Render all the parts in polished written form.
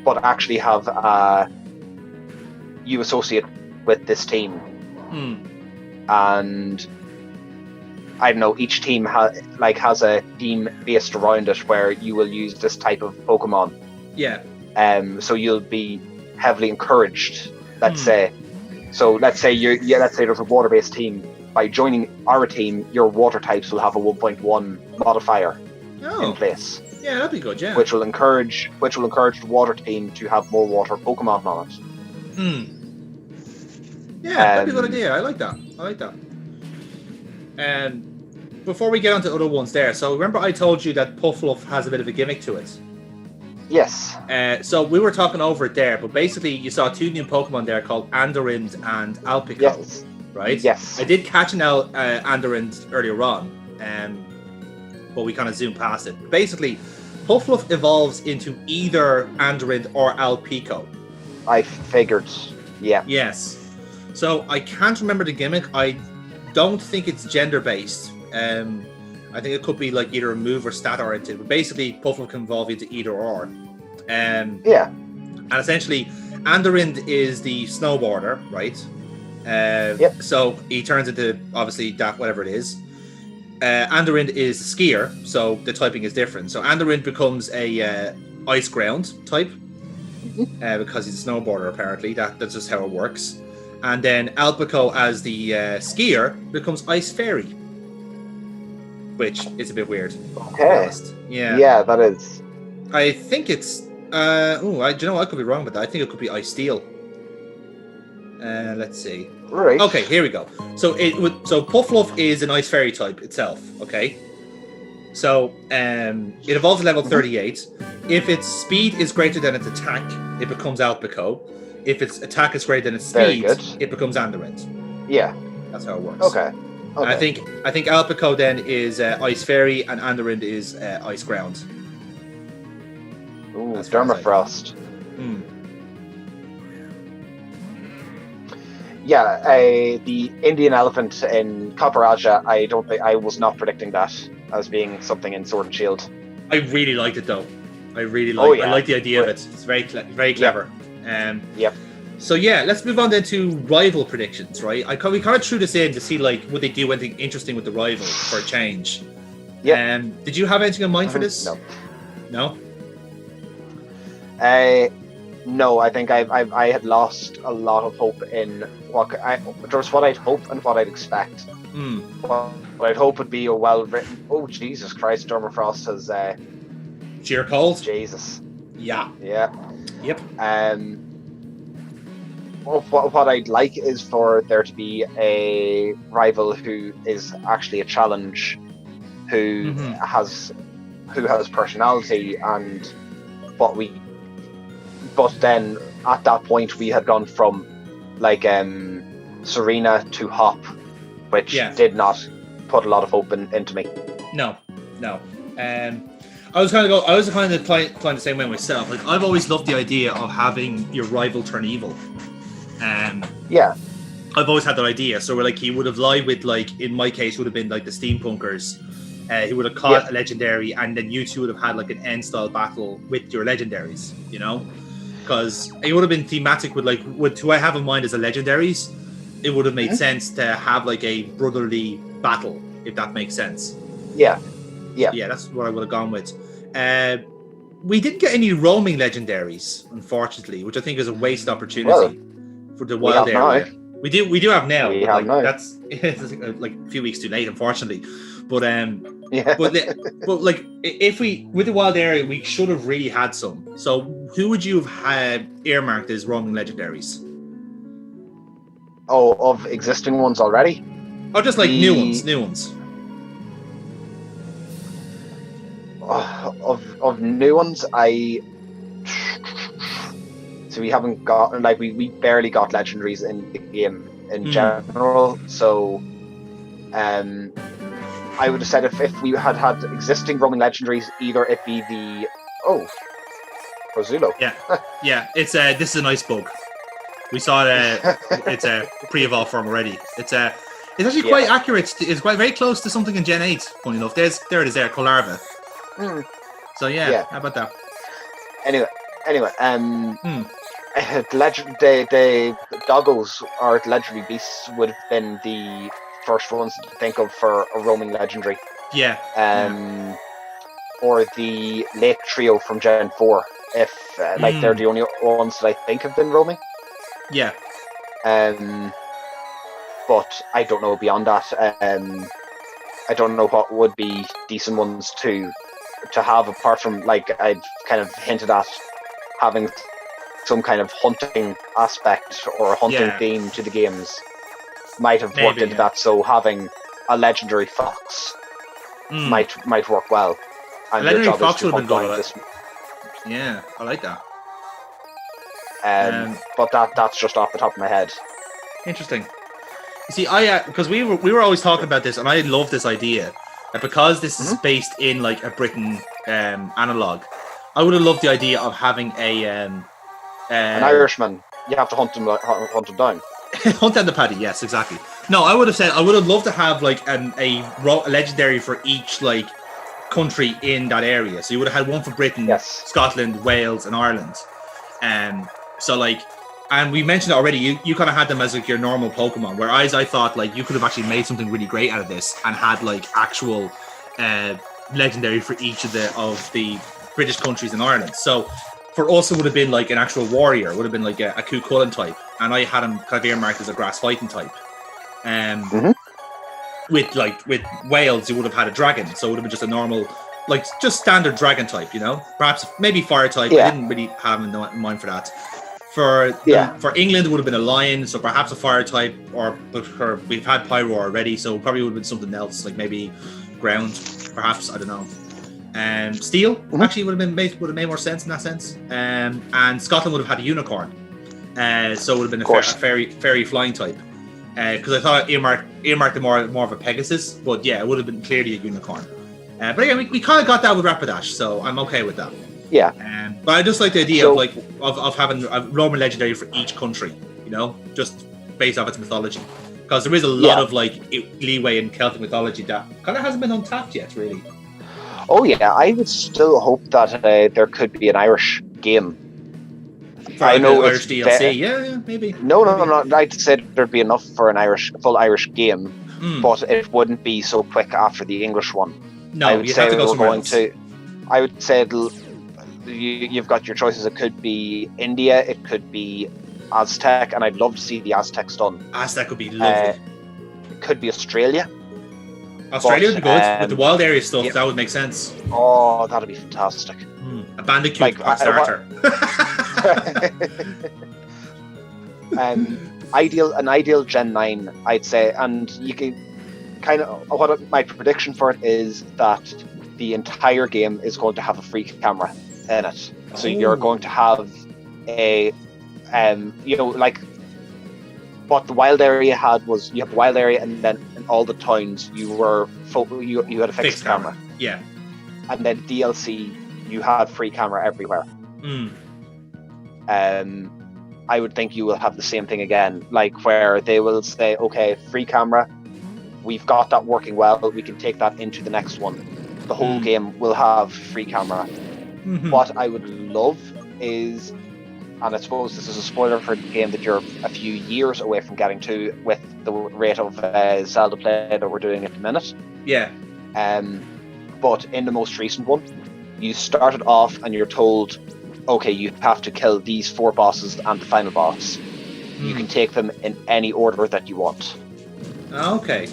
but actually have you associate with this team. And I don't know, each team has a theme based around it where you will use this type of Pokemon. Yeah. So you'll be heavily encouraged. Let's say. So let's say there's a water-based team. By joining our team, your water types will have a 1.1 modifier in place. Yeah, that'd be good. Yeah. Which will encourage the water team to have more water Pokemon on it. Yeah, that'd be a good idea. I like that. And before we get on to other ones there, so remember I told you that Puffluff has a bit of a gimmick to it. Yes. So we were talking over it there, but basically you saw two new Pokemon there called Andorind and Alpico. Yes. Right? Yes. I did catch an Andorind earlier on, but we kind of zoomed past it. Basically, Puffluff evolves into either Andorind or Alpico. I figured, yeah. Yes. So I can't remember the gimmick. I don't think it's gender-based. I think it could be like either a move or stat-oriented. But basically, Puffluff can evolve into either or. Yeah. And essentially, Andorind is the snowboarder, right? Yep. So he turns into, obviously, that whatever it is. Andorind is a skier, so the typing is different. So Andorind becomes a ice ground type, because he's a snowboarder, apparently. That's just how it works. And then Alpico, as the skier, becomes ice fairy, which is a bit weird. Okay. Yeah. Yeah, that is. I think it's... do you know what? I could be wrong with that. I think it could be ice steel. Let's see. Right. Okay, here we go. So Puffluff is an ice fairy type itself. Okay. So it evolves at level 38. If its speed is greater than its attack, it becomes Alpico. If its attack is greater than its speed, it becomes Andorind. Yeah. That's how it works. Okay. And I think Alpico then is ice fairy and Andorind is ice ground. Ooh, Dermafrost. Yeah, the Indian elephant in Copper-Aja, I was not predicting that as being something in Sword and Shield. I really liked it though. I like the idea of it. It's very clever. Yep. So yeah, let's move on then to rival predictions, right? We kind of threw this in to see like would they do anything interesting with the rival for a change. Yeah. Did you have anything in mind for this? No. No. No, I think I had lost a lot of hope in what I'd hope and what I'd expect. What I'd hope would be a well-written. Oh Jesus Christ! Dermafrost has sheer cold. Jesus. Yeah. Yeah. Yep. What I'd like is for there to be a rival who is actually a challenge, who has personality and what we. But then at that point we had gone from like Serena to Hop, which did not put a lot of hope into me. No. I was kind of inclined the same way myself. Like I've always loved the idea of having your rival turn evil. Yeah. I've always had that idea. So we're like he would have lied with like in my case would have been like the steampunkers. He would have caught a legendary, and then you two would have had like an end style battle with your legendaries. You know. Because it would have been thematic with like who I have in mind as a legendaries, it would have made sense to have like a brotherly battle, if that makes sense. Yeah, that's what I would have gone with. We didn't get any roaming legendaries, unfortunately, which I think is a wasted opportunity for the wild area. Now. We do have now. Have now. That's like a few weeks too late, unfortunately. But like if we with the wild area, we should have really had some. So who would you have had earmarked as roaming legendaries? Oh, of existing ones already? Oh, just like new ones. Of new ones, so we haven't got we barely got legendaries in the game in general. So I would have said if we had existing roaming legendaries, either it be the Rozulo. Yeah. It's this is an ice bug. We saw it. It's a pre-evolved form already. It's actually quite accurate. It's quite very close to something in Gen 8. Funny enough, there it is. There, Kolarva. So yeah, how about that? Anyway, Anyway, the doggos or the legendary beasts would have been the first ones to think of for a roaming legendary. Yeah. Or the lake trio from Gen 4, if they're the only ones that I think have been roaming. Yeah. But I don't know beyond that. I don't know what would be decent ones to have, apart from, like, I've kind of hinted at having some kind of hunting aspect or hunting theme to the games might have worked into that. So having a legendary fox might work well. And a legendary fox would have been good. Yeah, I like that. But that's just off the top of my head. Interesting. You see, because we were always talking about this, and I love this idea that because this is based in like a Britain analog, I would have loved the idea of having an Irishman. You have to hunt him down. Hunt down the paddy. Yes, exactly. No, I would have loved to have like a legendary for each like country in that area. So you would have had one for Britain, Scotland, Wales, and Ireland. So like. And we mentioned it already, you kind of had them as like your normal Pokemon, whereas I thought like you could have actually made something really great out of this and had like actual legendary for each of the British countries in Ireland. So for us, it would have been like an actual warrior, it would have been like a Cuchulainn type, and I had him kind of earmarked as a grass fighting type. With Wales, you would have had a dragon, so it would have been just a normal, like just standard dragon type, you know, perhaps maybe fire type. I didn't really have him in mind for that. For England, it would have been a lion, so perhaps a fire type, or we've had Pyro already, so probably would have been something else, like maybe ground, perhaps, I don't know. Steel actually would have made more sense in that sense. And Scotland would have had a unicorn, so it would have been a fairy flying type. Because I thought earmarked more of a Pegasus, but yeah, it would have been clearly a unicorn. But again, we kind of got that with Rapidash, so I'm okay with that. Yeah, but I just like the idea of having a Roman legendary for each country, you know, just based off its mythology, because there is a lot of like leeway in Celtic mythology that kind of hasn't been untapped yet, really. Oh yeah, I would still hope that there could be an Irish game. I know Irish DLC, yeah, maybe. No. I'd say there'd be enough for an full Irish game, but it wouldn't be so quick after the English one. No, you'd have to go somewhere else. I would say you've got your choices. It could be India, it could be Aztec, and I'd love to see the Aztecs done. Aztec would be lovely. It could be Australia. Australia would be good with the wild area stuff. That would make sense. Oh, that'd be fantastic. A Bandicoot starter. An ideal Gen 9, I'd say, and you can kind of my prediction for it is that the entire game is going to have a free camera in it. So you're going to have a like what the wild area had was you have the wild area, and then in all the towns you had a fixed camera. Yeah. And then DLC you had free camera everywhere. I would think you will have the same thing again, like where they will say, okay, free camera, we've got that working well, but we can take that into the next one. The whole game will have free camera. What I would love is, and I suppose this is a spoiler for the game that you're a few years away from getting to with the rate of Zelda play that we're doing at the minute. Yeah. But in the most recent one, you started off and you're told, okay, you have to kill these 4 bosses and the final boss. You can take them in any order that you want. Okay.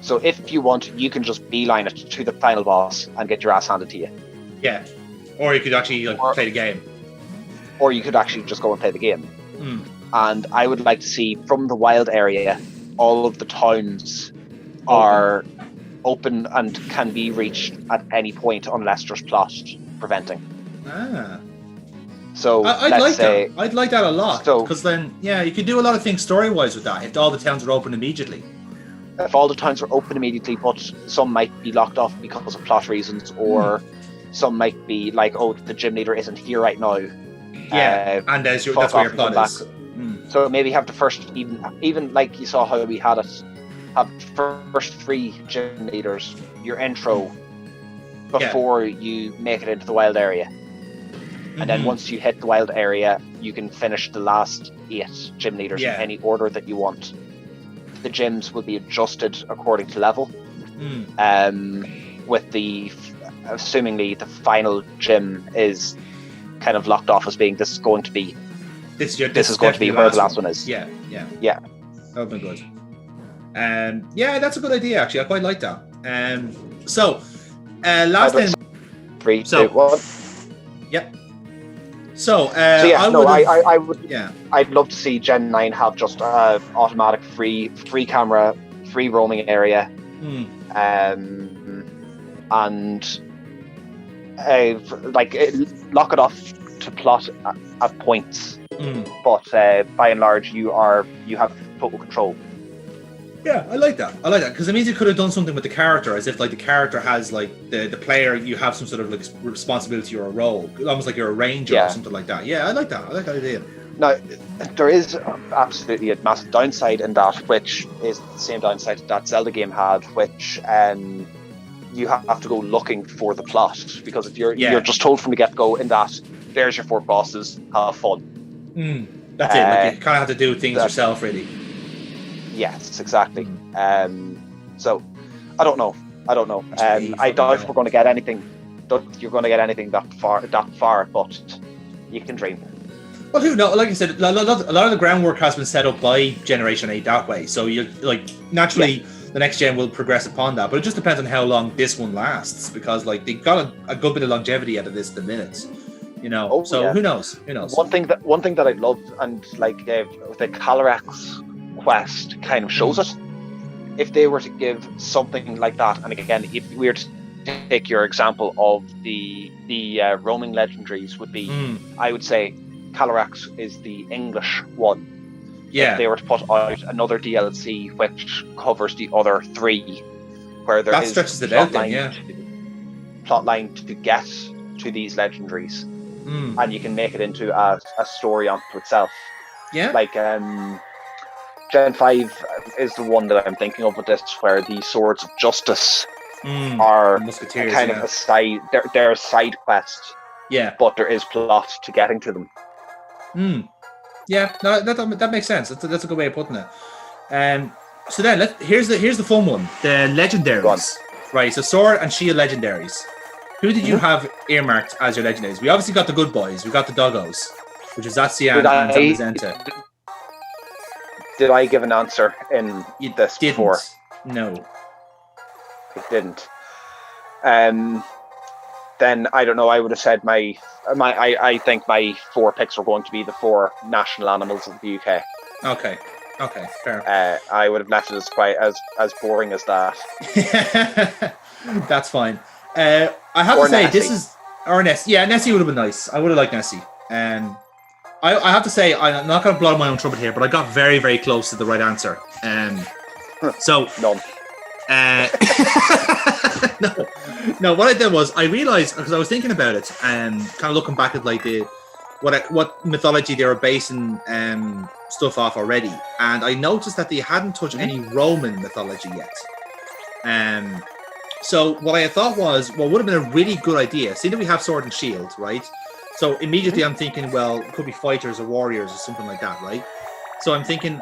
So if you want, you can just beeline it to the final boss and get your ass handed to you. Yeah. Or you could actually play the game. Or you could actually just go and play the game. And I would like to see from the wild area, all of the towns are open and can be reached at any point unless there's plot preventing. So I'd like that a lot. Because then, you could do a lot of things story-wise with that if all the towns are open immediately. If all the towns are open immediately, but some might be locked off because of plot reasons, or some might be like, oh, the gym leader isn't here right now. Yeah, and that's where your plot is. So maybe have the first, even like you saw how we had it, have first 3 gym leaders, your intro, before you make it into the wild area. And then once you hit the wild area, you can finish the last 8 gym leaders in any order that you want. The gyms will be adjusted according to level. With the assumingly the final gym is kind of locked off as being this is going to be where the last one is. Yeah. That would be good. Yeah, that's a good idea actually. I quite like that. Last thing. 3, 2, 1. Yep. So I would. Yeah. I'd love to see Gen 9 have just automatic free camera, free roaming area, and lock it off to plot at points. But by and large, you have total control. Yeah, I like that because it means you could have done something with the character, as if like the character has like the player, you have some sort of like responsibility or a role, almost like you're a ranger or something like that. Yeah, I like that idea. Now, there is absolutely a massive downside in that, which is the same downside that Zelda game had, which you have to go looking for the plot, because if you're just told from the get-go in that there's your 4 bosses, have fun. That's it. Like you kind of have to do things yourself, really. Yes, exactly. So I don't know. I doubt we're going to get anything. You're going to get anything that far, but you can dream. Well, who knows? Like I said, a lot of the groundwork has been set up by Generation 8 that way. So you naturally the next gen will progress upon that, but it just depends on how long this one lasts, because like they got a good bit of longevity out of this at the minute. Who knows? One thing that I love, and like the Calyrex quest kind of shows it. If they were to give something like that, and again, if we were to take your example of the roaming legendaries, would be, I would say Calyrex is the English one. Yeah. If they were to put out another DLC which covers the other 3, where there is plotline to get to these legendaries, and you can make it into a story unto itself. Yeah. Like Gen 5 is the one that I'm thinking of with this, where the Swords of Justice are kind of a side. They're a side quest. Yeah. But there is plot to getting to them. Yeah, no, that makes sense. That's a good way of putting it. So then here's the fun one. The legendaries. Right, so Sword and Shield legendaries. Who did you have earmarked as your legendaries? We obviously got the good boys. We got the doggos, which is Zacian and Zamazenta. Did I give an answer in this before? No. It didn't. Then I don't know. I would have said I think my 4 picks were going to be the 4 national animals of the UK. Okay, fair. I would have left it as quite as boring as that. That's fine. I have to say, Nessie. This is Nessie. Yeah, Nessie would have been nice. I would have liked Nessie. I have to say, I'm not going to blow my own trumpet here, but I got very, very close to the right answer. So none. No. What I did was I realized, because I was thinking about it and kind of looking back at like what mythology they were basing stuff off already, and I noticed that they hadn't touched any Roman mythology yet. So what I thought was, what would have been a really good idea, seeing that we have Sword and Shield, right? So immediately I'm thinking, well, it could be fighters or warriors or something like that, right? So I'm thinking,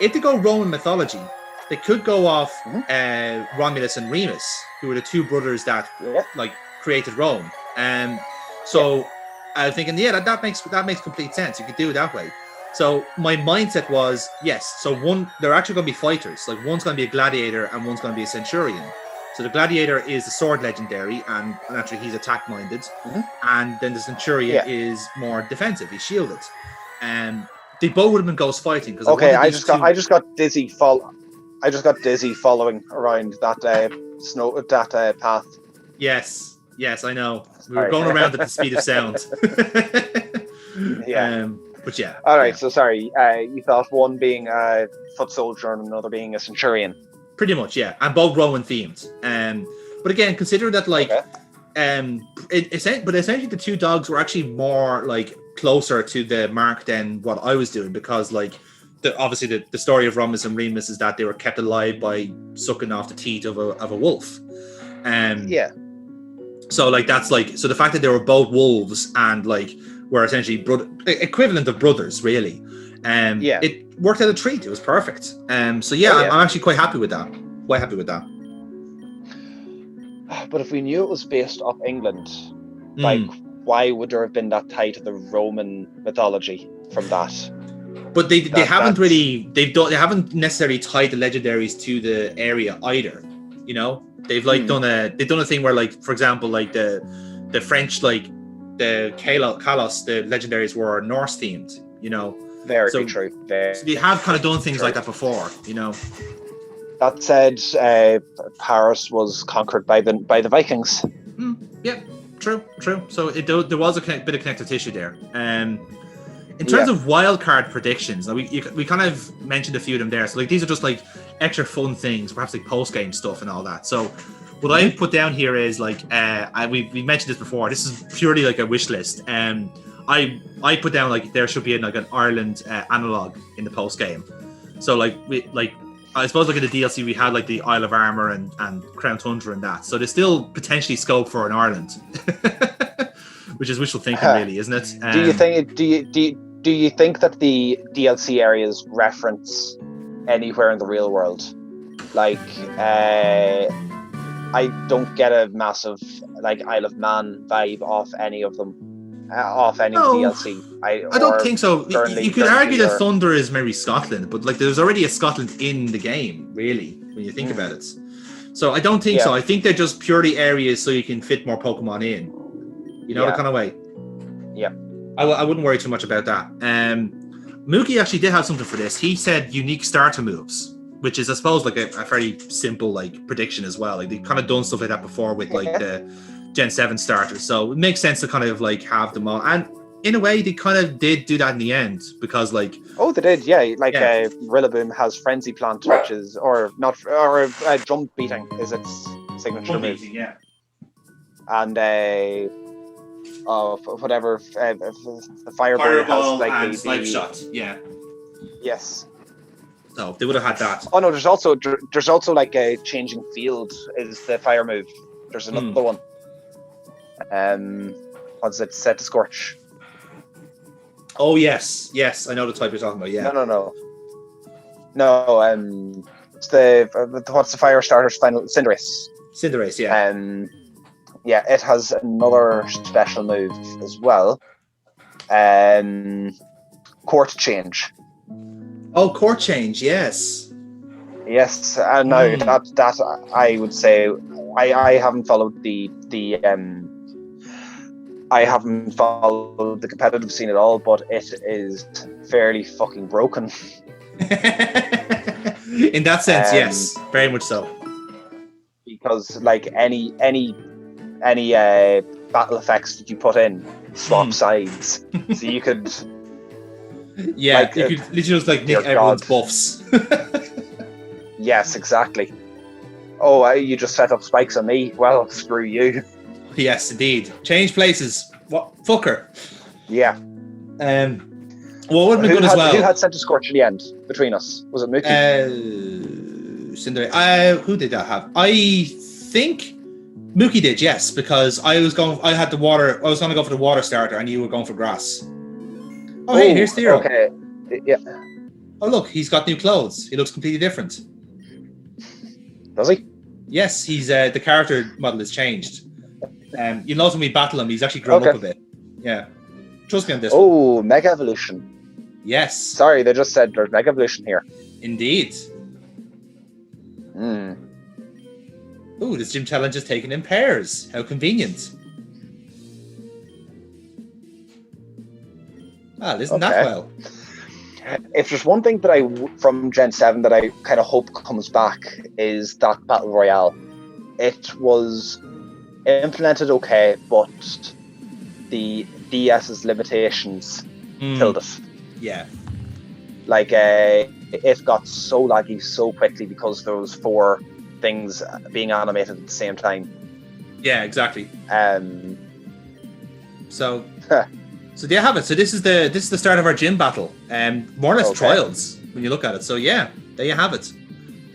if they go Roman mythology, they could go off Romulus and Remus, who were the 2 brothers that like created Rome. So I was thinking, that makes complete sense. You could do it that way. So my mindset was, yes. So they're actually going to be fighters. Like one's going to be a gladiator and one's going to be a centurion. So the gladiator is the sword legendary, and naturally he's attack minded, and then the centurion is more defensive. He's shielded. They both would have been ghost fighting. Because I just got dizzy following around that path. Yes, I know. We were going around at the speed of sound. But yeah. All right. So sorry. You thought one being a foot soldier and another being a centurion. Pretty much, yeah, and both Roman themed. But again, consider that essentially the 2 dogs were actually more like closer to the mark than what I was doing, because like obviously the story of Romulus and Remus is that they were kept alive by sucking off the teeth of a wolf. So like that's like so the fact that they were both wolves and like were essentially equivalent of brothers, really. It worked out a treat. It was perfect. So yeah, I'm actually quite happy with that. Quite happy with that. But if we knew it was based off England, like, why would there have been that tie to the Roman mythology from that? But they haven't haven't necessarily tied the legendaries to the area either. You know, they've done a thing where, like, for example, like the French, like the Kalos, the legendaries were Norse themed. You know, very true. So they have kind of done things like that before. You know. That said, Paris was conquered by the Vikings. Yeah, true. So there was a bit of connective tissue there. In terms of wildcard predictions, we kind of mentioned a few of them there. So like these are just like extra fun things, perhaps like post game stuff and all that. So what I put down here is like we mentioned this before. This is purely like a wish list. I put down like there should be like an Ireland analog in the post game. So like I suppose, like in the DLC, we had like the Isle of Armor and Crown Tundra and that. So there's still potentially scope for an Ireland, which is wishful thinking, really, isn't it? Do you think that the DLC areas reference anywhere in the real world? Like, I don't get a massive like Isle of Man vibe off any of them. Off any DLC. I don't think so. You could argue that Thunder is maybe Scotland, but like there's already a Scotland in the game, really, when you think about it. So I don't think so. I think they're just purely areas so you can fit more Pokemon in. You know, the kind of way. Yeah. I wouldn't worry too much about that. Mookie actually did have something for this. He said unique starter moves, which is, I suppose, like a very simple like prediction as well. Like they've kind of done stuff like that before with like the Gen 7 starters, so it makes sense to kind of like have them all, and in a way they kind of did do that in the end, because like they did, Rillaboom has Frenzy Plant, which is Drum Beating is its signature move, and whatever the Fireball has like and Snipe Shot, yes. No, they would have had that. Oh no, there's also like a Changing Field is the fire move. There's another one. What's it? Set to Scorch. Oh yes, I know the type you're talking about. Yeah. No. It's what's the fire starter's final Cinderace. Cinderace, yeah. It has another special move as well. Court Change. Oh, Court Change, yes. Yes, no, that I would say I haven't followed the I haven't followed the competitive scene at all, but it is fairly fucking broken. In that sense, yes, very much so. Because like any battle effects that you put in swap sides, so you could. Yeah, like, you could literally just like nick everyone's buffs. Yes, exactly. Oh, you just set up spikes on me? Well, screw you. Yes, indeed. Change places. What fucker? Yeah. What would have been good as well? Who had Set to Scorch at the end between us? Was it Mookie? Cinderella. Who did that have? I think Mookie did. Yes, because I was going to go for the water starter, and you were going for grass. Oh, hey, here's Theo. Okay. Yeah. Oh, look, he's got new clothes. He looks completely different. Does he? Yes, he's the character model has changed. You'll notice when we battle him, he's actually grown up a bit. Yeah. Trust me on this one. Oh, Mega Evolution. Yes. Sorry, they just said there's Mega Evolution here. Indeed. Ooh, this gym challenge is taken in pairs. How convenient. Isn't that well? If there's one thing that from Gen 7 that I kind of hope comes back is that Battle Royale. It was implemented okay, but the DS's limitations killed it. Yeah. Like, it got so laggy so quickly because there was 4 things being animated at the same time. Yeah, exactly. So there you have it. So this is the start of our gym battle. More or less trials when you look at it. So yeah, there you have it.